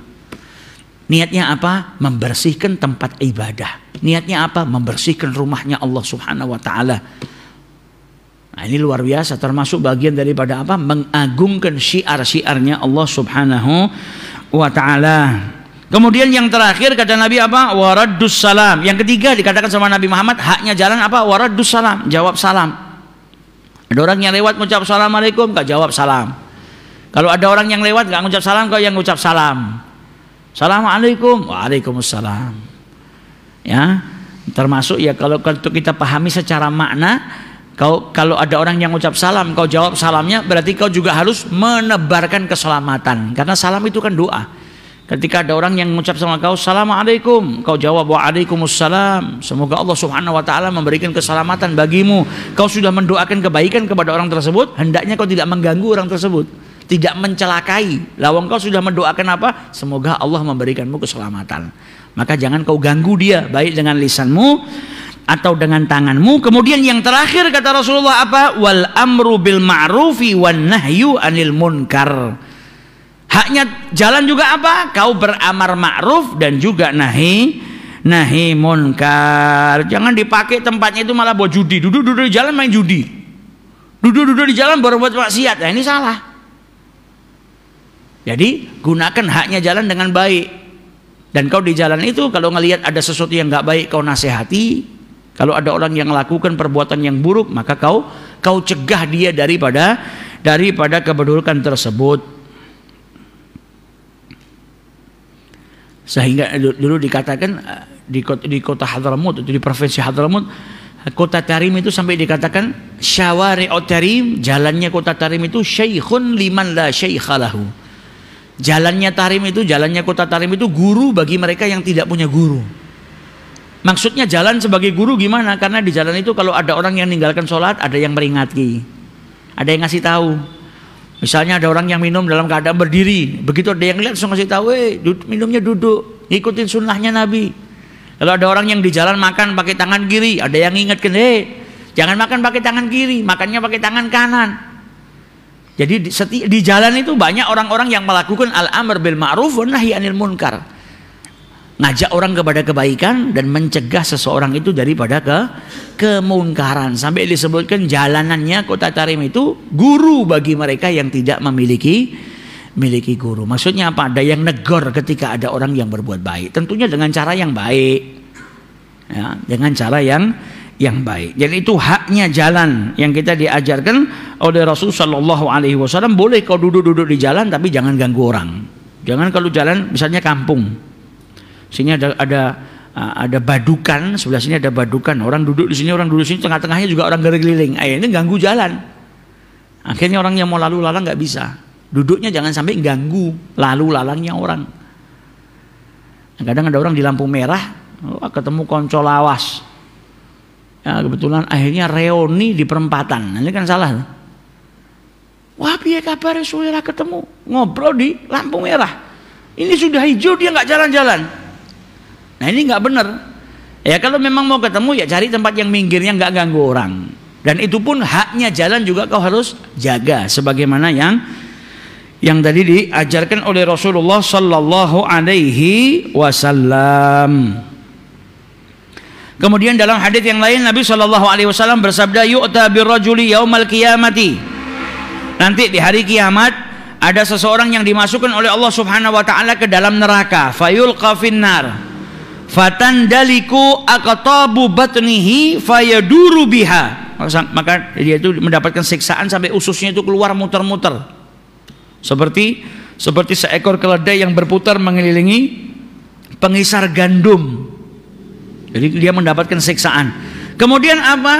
Niatnya apa? Membersihkan tempat ibadah. Niatnya apa? Membersihkan rumahnya Allah Subhanahu wa ta'ala. Nah, ini luar biasa, termasuk bagian daripada apa? Mengagungkan syiar-syiarnya Allah Subhanahu wa ta'ala. Kemudian yang terakhir kata Nabi apa? Waraddus salam. Yang ketiga dikatakan sama Nabi Muhammad, haknya jalan apa? Waraddus salam, jawab salam. Ada orang yang lewat mengucap assalamualaikum, kau jawab salam. Kalau ada orang yang lewat enggak mengucap salam, kau yang mengucap salam. Assalamualaikum, waalaikumsalam. Ya, termasuk ya kalau kita pahami secara makna. Kalau ada orang yang ucap salam, kau jawab salamnya, berarti kau juga harus menebarkan keselamatan. Karena salam itu kan doa. Ketika ada orang yang mengucap sama kau, Assalamualaikum, kau jawab waalaikumsalam. Semoga Allah Subhanahu wa ta'ala memberikan keselamatan bagimu. Kau sudah mendoakan kebaikan kepada orang tersebut, hendaknya kau tidak mengganggu orang tersebut, tidak mencelakai. Lawang kau sudah mendoakan apa? Semoga Allah memberikanmu keselamatan. Maka jangan kau ganggu dia, baik dengan lisanmu atau dengan tanganmu. Kemudian yang terakhir kata Rasulullah apa? Wal amru bil ma'rufi wan nahyu anil munkar. Haknya jalan juga apa? Kau beramar ma'ruf dan juga nahi munkar. Jangan dipakai tempatnya itu malah buat judi. Duduk di jalan main judi. Duduk di jalan berbuat maksiat. Nah, ini salah. Jadi gunakan haknya jalan dengan baik. Dan kau di jalan itu kalau ngelihat ada sesuatu yang nggak baik, kau nasihati. Kalau ada orang yang melakukan perbuatan yang buruk, maka kau cegah dia daripada keburukan tersebut. Sehingga dulu dikatakan di kota Hadramut, itu di provinsi Hadramut, kota Tarim itu sampai dikatakan syawari'ut Tarim, jalannya kota Tarim itu syekhun liman la syekha lahu. Jalannya Tarim itu, jalannya kota Tarim itu guru bagi mereka yang tidak punya guru. Maksudnya jalan sebagai guru gimana? Karena di jalan itu kalau ada orang yang meninggalkan sholat, ada yang meringati, ada yang ngasih tahu. Misalnya ada orang yang minum dalam keadaan berdiri, begitu ada yang lihat langsung ngasih tahu, minumnya duduk, ikutin sunnahnya Nabi. Kalau ada orang yang di jalan makan pakai tangan kiri, ada yang ingatkan, jangan makan pakai tangan kiri, makannya pakai tangan kanan. Jadi di jalan itu banyak orang-orang yang melakukan al-amr bil ma'ruf wa nahi anil munkar, ngajak orang kepada kebaikan dan mencegah seseorang itu daripada kemunkaran. Sampai disebutkan jalanannya kota Tarim itu guru bagi mereka yang tidak memiliki guru. Maksudnya apa? Ada yang negor ketika ada orang yang berbuat baik. Tentunya dengan cara yang baik, ya, dengan cara yang baik. Jadi itu haknya jalan yang kita diajarkan oleh Rasul Shallallahu Alaihi Wasallam. Boleh kau duduk-duduk di jalan, tapi jangan ganggu orang. Jangan kalau jalan, misalnya kampung. Sini ada badukan, sebelah sini ada badukan. Orang duduk di sini, orang duduk di sini, tengah-tengahnya juga orang keliling. Ini ganggu jalan. Akhirnya orang yang mau lalu lalang nggak bisa. Duduknya jangan sampai ganggu lalu lalangnya orang. Kadang ada orang di lampu merah, ketemu konco lawas. Ya, kebetulan akhirnya reuni di perempatan. Ini kan salah. Wah, piye kabar suara ketemu ngobrol di lampu merah. Ini sudah hijau dia nggak jalan-jalan. Nah ini nggak benar. Ya kalau memang mau ketemu ya cari tempat yang minggirnya nggak ganggu orang. Dan itu pun haknya jalan juga kau harus jaga. Sebagaimana yang tadi diajarkan oleh Rasulullah Sallallahu Alaihi Wasallam. Kemudian dalam hadis yang lain Nabi Sallallahu Alaihi Wasallam bersabda, yu'ta birrajuli yaumal qiyamati. Nanti di hari kiamat ada seseorang yang dimasukkan oleh Allah Subhanahu Wa Taala ke dalam neraka. Fayulqa finnar. Fatandaliku aqtabu batnihi fayaduru biha. Maka dia itu mendapatkan siksaan sampai ususnya itu keluar muter-muter. Seperti seekor keledai yang berputar mengelilingi pengisar gandum. Jadi dia mendapatkan siksaan. Kemudian apa?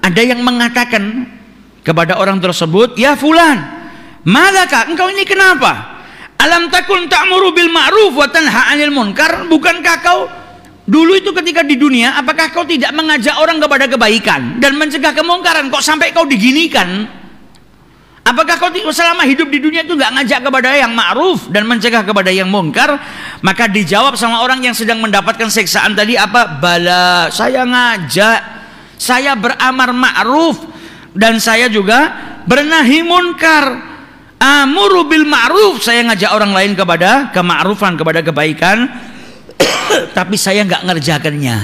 Ada yang mengatakan kepada orang tersebut, "Ya fulan, malaka, engkau ini kenapa? Alam takun ta'muru bil ma'ruf wa tanha 'anil munkar? Bukankah kau dulu itu ketika di dunia, apakah kau tidak mengajak orang kepada kebaikan dan mencegah kemungkaran? Kok sampai kau diginikan? Apakah kau selama hidup di dunia itu nggak ngajak kepada yang ma'ruf dan mencegah kepada yang munkar?" Maka dijawab sama orang yang sedang mendapatkan siksaan tadi apa? Bala, saya ngajak, saya beramar ma'ruf dan saya juga bernahi munkar. Amuru bil ma'ruf, saya ngajak orang lain kepada kema'rufan, kepada kebaikan. Tapi saya nggak ngerjakannya.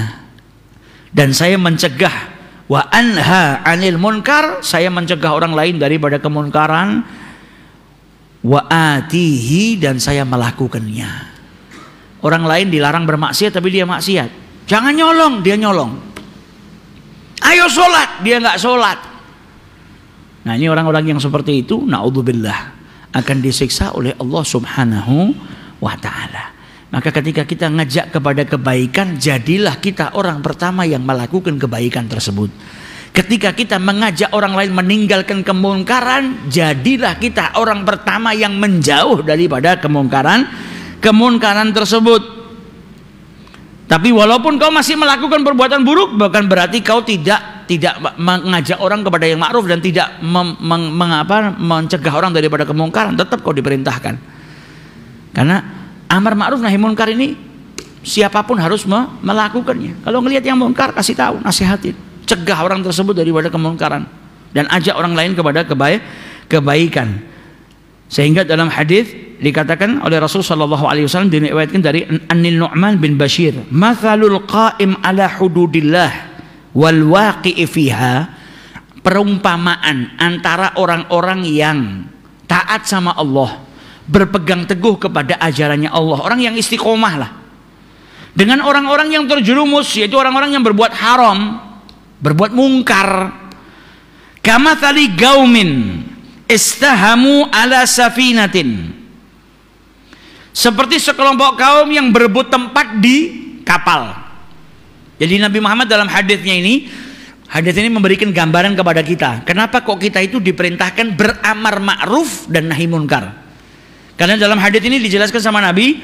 Dan saya mencegah wa anha 'anil munkar, saya mencegah orang lain daripada kemunkaran. Wa atihi, dan saya melakukannya. Orang lain dilarang bermaksiat tapi dia maksiat. Jangan nyolong, dia nyolong. Ayo sholat, dia nggak sholat. Nah ini orang-orang yang seperti itu, na'udzubillah, akan disiksa oleh Allah Subhanahu wa Ta'ala. Maka ketika kita ngajak kepada kebaikan, jadilah kita orang pertama yang melakukan kebaikan tersebut. Ketika kita mengajak orang lain meninggalkan kemungkaran, jadilah kita orang pertama yang menjauh daripada kemungkaran tersebut. Tapi walaupun kau masih melakukan perbuatan buruk, bukan berarti kau tidak mengajak orang kepada yang ma'ruf dan tidak mencegah orang daripada kemungkaran. Tetap kau diperintahkan. Karena amar ma'ruf nahi munkar ini siapapun harus melakukannya. Kalau ngelihat yang munkar, kasih tahu, nasihatin, cegah orang tersebut daripada kemungkaran dan ajak orang lain kepada kebaikan. Sehingga dalam hadis dikatakan oleh Rasul sallallahu alaihi wasallam, diriwayatkan dari An-Nu'man bin Bashir, "Matsalul qa'im ala hududillah wal waqi'i fiha." Perumpamaan antara orang-orang yang taat sama Allah, berpegang teguh kepada ajarannya Allah, orang yang istiqomah lah, dengan orang-orang yang terjerumus, yaitu orang-orang yang berbuat haram, berbuat mungkar. Kamatsali gaumin istahamu ala safinatin, seperti sekelompok kaum yang berebut tempat di kapal. Jadi Nabi Muhammad dalam hadis ini memberikan gambaran kepada kita. Kenapa kok kita itu diperintahkan beramar ma'ruf dan nahi munkar? Karena dalam hadis ini dijelaskan sama Nabi,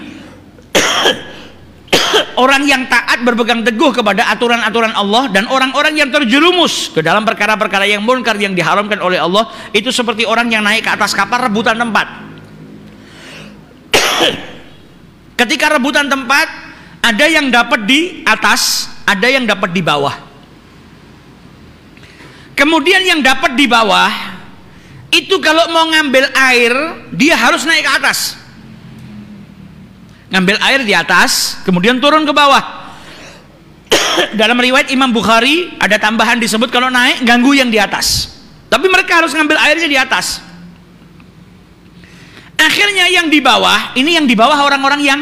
orang yang taat berpegang teguh kepada aturan-aturan Allah, dan orang-orang yang terjerumus ke dalam perkara-perkara yang munkar yang diharamkan oleh Allah itu seperti orang yang naik ke atas kapal rebutan tempat. Ketika rebutan tempat, ada yang dapat di atas, ada yang dapat di bawah. Kemudian yang dapat di bawah itu kalau mau ngambil air, dia harus naik ke atas. Ngambil air di atas, kemudian turun ke bawah. Dalam riwayat Imam Bukhari ada tambahan disebut kalau naik ganggu yang di atas. Tapi mereka harus ngambil airnya di atas. Akhirnya yang di bawah, ini yang di bawah orang-orang yang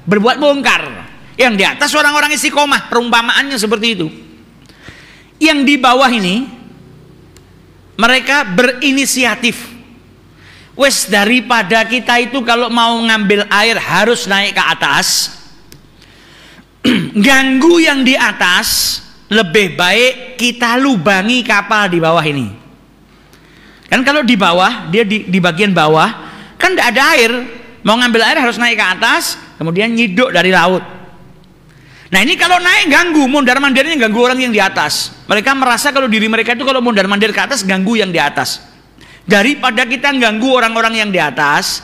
berbuat munkar. Yang di atas orang-orang istiqomah, perumpamaannya seperti itu. Yang di bawah ini mereka berinisiatif. Wes, daripada kita itu kalau mau ngambil air harus naik ke atas, ganggu yang di atas, lebih baik kita lubangi kapal di bawah ini. Kan kalau di bawah, dia di bagian bawah kan tidak ada air, mau ngambil air harus naik ke atas, kemudian nyiduk dari laut. Nah ini kalau naik ganggu, mondar-mandirnya ganggu orang yang di atas. Mereka merasa kalau diri mereka itu kalau mondar-mandir ke atas ganggu yang di atas. Daripada kita ganggu orang-orang yang di atas,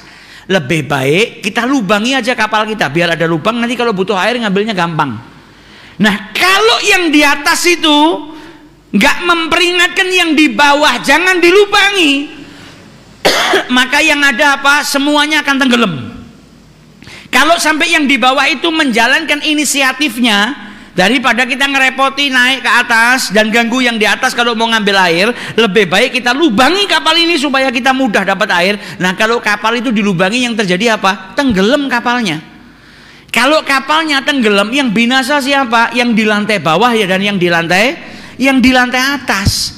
lebih baik kita lubangi aja kapal kita, biar ada lubang, nanti kalau butuh air ngambilnya gampang. Nah kalau yang di atas itu nggak memperingatkan yang di bawah jangan dilubangi, maka yang ada apa? Semuanya akan tenggelam. Kalau sampai yang di bawah itu menjalankan inisiatifnya, daripada kita ngerepoti naik ke atas dan ganggu yang di atas kalau mau ngambil air, lebih baik kita lubangi kapal ini supaya kita mudah dapat air. Nah kalau kapal itu dilubangi, yang terjadi apa? Tenggelam kapalnya. Kalau kapalnya tenggelam, yang binasa siapa? Yang di lantai bawah ya, dan yang di lantai atas.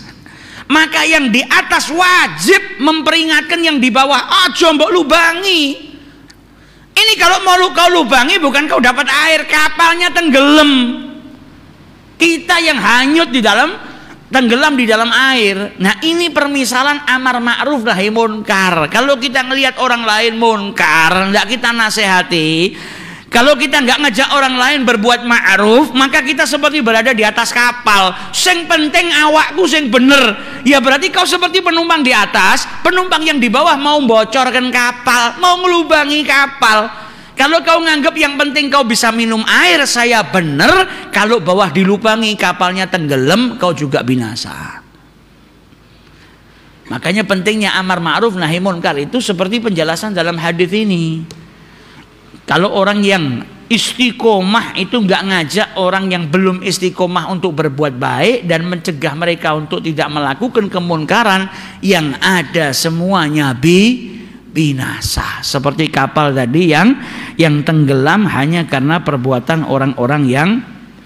Maka yang di atas wajib memperingatkan yang di bawah, aja mbok lubangi. Ini kalau mau kau lubangi bukan kau dapat air, kapalnya tenggelam. Kita yang hanyut di dalam, tenggelam di dalam air. Nah ini permisalan amar ma'ruf nahi munkar. Kalau kita ngelihat orang lain munkar, enggak kita nasihati. Kalau kita nggak ngajak orang lain berbuat ma'ruf, maka kita seperti berada di atas kapal. Sing penting awakku sing bener. Ya berarti kau seperti penumpang di atas, penumpang yang di bawah mau bocorkan kapal, mau ngelubangi kapal. Kalau kau nganggap yang penting kau bisa minum air, saya bener. Kalau bawah dilubangi, kapalnya tenggelam, kau juga binasa. Makanya pentingnya amar ma'ruf nahi munkar itu seperti penjelasan dalam hadis ini. Kalau orang yang istiqomah itu nggak ngajak orang yang belum istiqomah untuk berbuat baik dan mencegah mereka untuk tidak melakukan kemunkaran, yang ada semuanya binasa. Seperti kapal tadi yang tenggelam hanya karena perbuatan orang-orang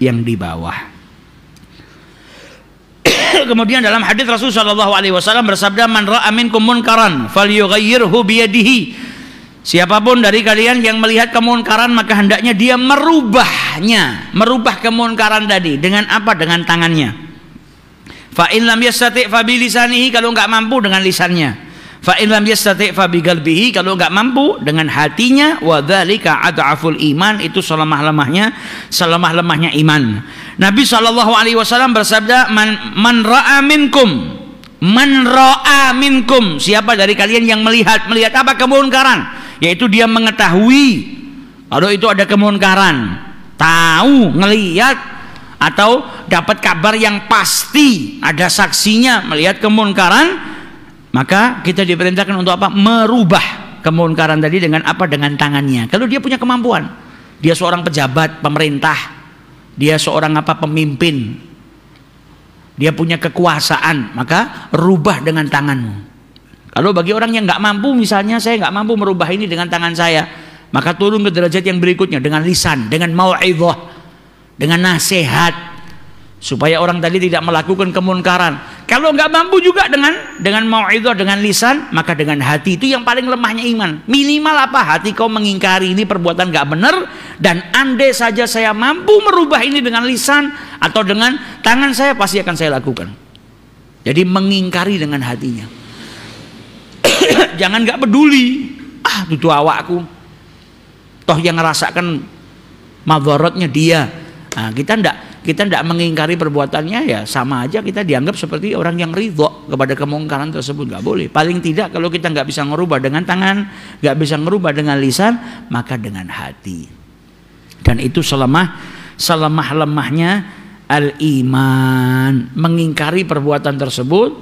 yang di bawah. Kemudian dalam hadis Rasulullah SAW bersabda, man ra'a minkum munkaran falyughayyirhu biyadihi. Siapapun dari kalian yang melihat kemunkaran, maka hendaknya dia merubah kemunkaran tadi dengan apa? Dengan tangannya. Fa in lam yastati' fa bi lisanihi, kalau enggak mampu dengan lisannya. Fa in lam yastati' fa bi qalbihi, kalau enggak mampu dengan hatinya. Wa dzalika ad'aful iman, itu selemah-lemahnya iman. Nabi SAW bersabda, man ra'a minkum, siapa dari kalian yang melihat apa? Kemunkaran. Yaitu dia mengetahui kalau itu ada kemunkaran, tahu, ngelihat, atau dapat kabar yang pasti, ada saksinya melihat kemunkaran, maka kita diperintahkan untuk apa? Merubah kemunkaran tadi dengan apa? Dengan tangannya. Kalau dia punya kemampuan, dia seorang pejabat pemerintah, dia seorang pemimpin, dia punya kekuasaan, maka rubah dengan tanganmu. Kalau bagi orang yang nggak mampu, misalnya saya nggak mampu merubah ini dengan tangan saya, maka turun ke derajat yang berikutnya dengan lisan, dengan mau'idhah, dengan nasihat, supaya orang tadi tidak melakukan kemunkaran. Kalau nggak mampu juga dengan mau'izah, dengan lisan, maka dengan hati. Itu yang paling lemahnya iman. Minimal apa? Hati kau mengingkari ini perbuatan nggak benar, dan andai saja saya mampu merubah ini dengan lisan atau dengan tangan saya, pasti akan saya lakukan. Jadi mengingkari dengan hatinya. Jangan nggak peduli. Itu awakku. Toh yang ngerasakan madharatnya dia. Nah, kita ndak mengingkari perbuatannya, ya sama aja kita dianggap seperti orang yang ridho kepada kemungkaran tersebut. Nggak boleh. Paling tidak kalau kita nggak bisa ngerubah dengan tangan, nggak bisa ngerubah dengan lisan, maka dengan hati. Dan itu selemah-lemahnya al-iman, mengingkari perbuatan tersebut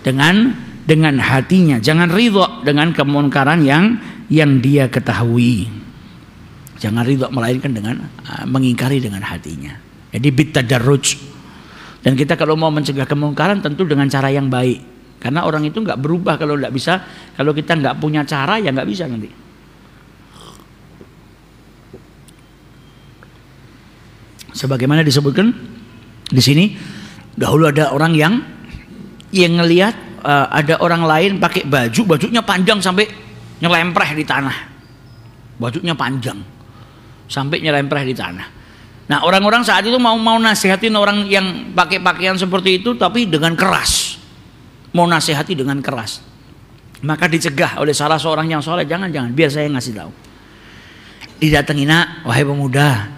dengan hatinya. Jangan ridho dengan kemungkaran yang dia ketahui. Jangan ridho, melainkan dengan mengingkari dengan hatinya. Jadi bitadarruj. Dan kita kalau mau mencegah kemungkaran tentu dengan cara yang baik. Karena orang itu nggak berubah kalau nggak bisa. Kalau kita nggak punya cara, ya nggak bisa nanti. Sebagaimana disebutkan di sini, dahulu ada orang yang ngelihat ada orang lain pakai bajunya panjang sampai nyelempreh di tanah. Bajunya panjang sampai nyelempreh di tanah. Nah, orang-orang saat itu mau nasihatin orang yang pakai pakaian seperti itu, tapi dengan keras. Mau nasihati dengan keras. Maka dicegah oleh salah seorang yang soleh, jangan, biar saya ngasih tahu. Didatangi, nak, wahai pemuda,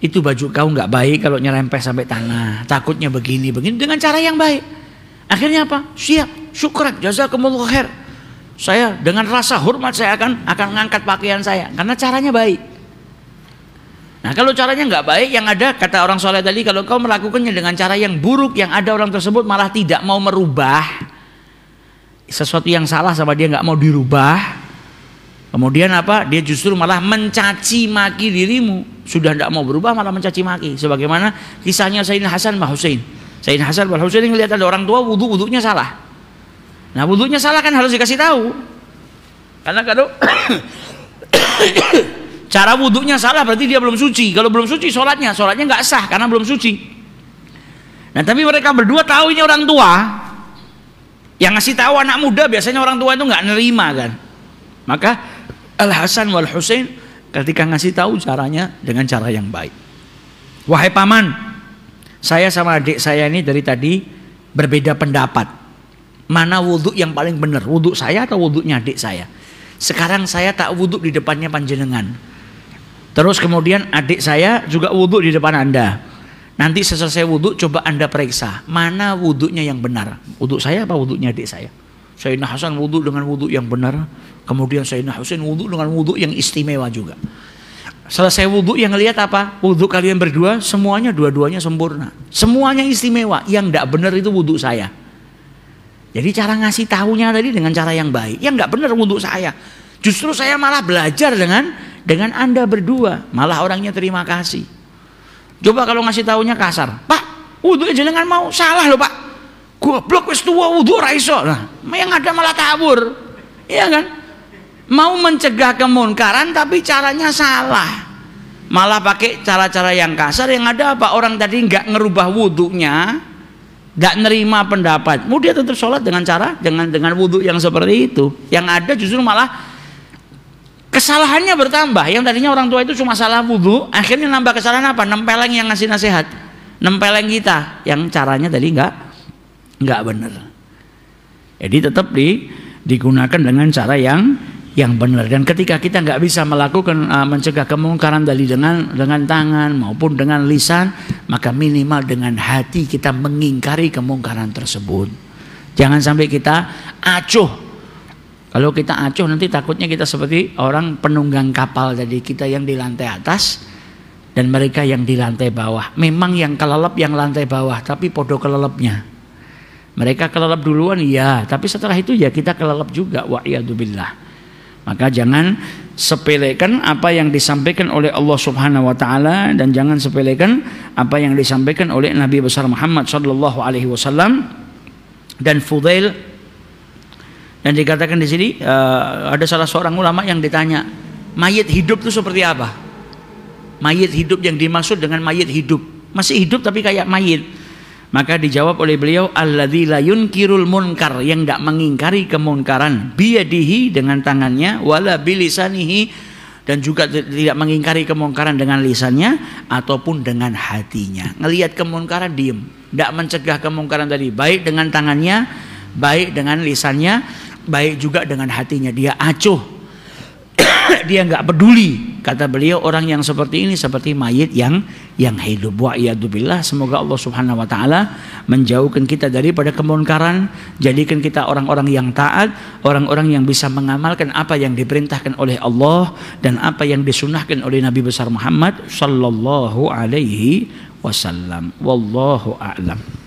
itu baju kau nggak baik kalau nyerempeh sampai tanah. Takutnya begini dengan cara yang baik. Akhirnya apa? Siap, syukran, jazakumullah khair. Saya dengan rasa hormat saya akan ngangkat pakaian saya karena caranya baik. Nah, kalau caranya nggak baik, yang ada kata orang soleh tadi, kalau kau melakukannya dengan cara yang buruk, yang ada orang tersebut malah tidak mau merubah sesuatu yang salah sama dia, nggak mau dirubah. Kemudian apa? Dia justru malah mencaci maki dirimu. Sudah tidak mau berubah malah mencaci maki. Sebagaimana kisahnya Sayyidina Hasan dan Husain. Sayyidina Hasan dan Husain ngelihat ada orang tua wudhunya salah. Nah, wudhunya salah kan harus dikasih tahu. Karena kalau cara wudhunya salah berarti dia belum suci. Kalau belum suci sholatnya nggak sah karena belum suci. Nah, tapi mereka berdua tahu ini orang tua. Yang ngasih tahu anak muda, biasanya orang tua itu nggak nerima kan. Maka Al Hasan wal Husain ketika ngasih tahu caranya dengan cara yang baik. Wahai paman, saya sama adik saya ini dari tadi berbeda pendapat. Mana wudhu yang paling benar, wudhu saya atau wudhunya adik saya? Sekarang saya tak wudhu di depannya panjenengan. Terus kemudian adik saya juga wudhu di depan Anda. Nanti selesai wudhu coba Anda periksa mana wudhunya yang benar. Wudhu saya apa wudhunya adik saya? Sayyidina Hasan wudhu dengan wudhu yang benar. Kemudian Sayyidina Husain wudhu dengan wudhu yang istimewa juga. Selesai wudhu yang lihat apa? Wudhu kalian berdua semuanya dua-duanya sempurna. Semuanya istimewa. Yang tidak benar itu wudhu saya. Jadi cara ngasih tahunya tadi dengan cara yang baik. Yang nggak benar wudhu saya. Justru saya malah belajar dengan Anda berdua. Malah orangnya terima kasih. Coba kalau ngasih tahunya kasar. Pak, wudhu jenengan mau salah loh Pak. Goblok wis tua wudhu ra iso. Nah, yang ada malah tabur. Iya kan? Mau mencegah kemunkaran tapi caranya salah. Malah pakai cara-cara yang kasar. Yang ada apa? Orang tadi nggak ngerubah wudhunya, nggak nerima pendapatmu, dia tetap sholat dengan cara dengan wudhu yang seperti itu. Yang ada justru malah kesalahannya bertambah. Yang tadinya orang tua itu cuma salah wudhu, akhirnya nambah kesalahan apa? Nempeleng yang ngasih nasihat, nempeleng kita yang caranya tadi nggak benar. Jadi tetap digunakan dengan cara yang benar. Dan ketika kita nggak bisa melakukan mencegah kemungkaran tadi dengan tangan maupun dengan lisan, maka minimal dengan hati kita mengingkari kemungkaran tersebut. Jangan sampai kita acuh. Kalau kita acuh nanti takutnya kita seperti orang penunggang kapal tadi, kita yang di lantai atas dan mereka yang di lantai bawah. Memang yang kelelep yang lantai bawah, tapi podo kelelepnya. Mereka kelelep duluan iya, tapi setelah itu ya kita kelelep juga, wa'iyadzubillah. Maka jangan sepelekan apa yang disampaikan oleh Allah Subhanahu wa taala, dan jangan sepelekan apa yang disampaikan oleh Nabi besar Muhammad sallallahu alaihi wasallam. Dan Fudail, dan dikatakan di sini ada salah seorang ulama yang ditanya, mayit hidup itu seperti apa? Mayit hidup yang dimaksud dengan mayit hidup, masih hidup tapi kayak mayit. Maka dijawab oleh beliau, alladzi la yunkirul munkar, yang tidak mengingkari kemunkaran, biyadihi, dengan tangannya, wala bilisanihi, dan juga tidak mengingkari kemungkaran dengan lisannya ataupun dengan hatinya. Ngelihat kemungkaran diem, tidak mencegah kemungkaran tadi, baik dengan tangannya, baik dengan lisannya, baik juga dengan hatinya. Dia acuh, dia nggak peduli. Kata beliau, orang yang seperti ini seperti mayit yang hidup. Wa iyadzubillah. Semoga Allah Subhanahu wa taala menjauhkan kita daripada kemunkaran, jadikan kita orang-orang yang taat, orang-orang yang bisa mengamalkan apa yang diperintahkan oleh Allah dan apa yang disunahkan oleh Nabi besar Muhammad sallallahu alaihi wasallam. Wallahu a'lam.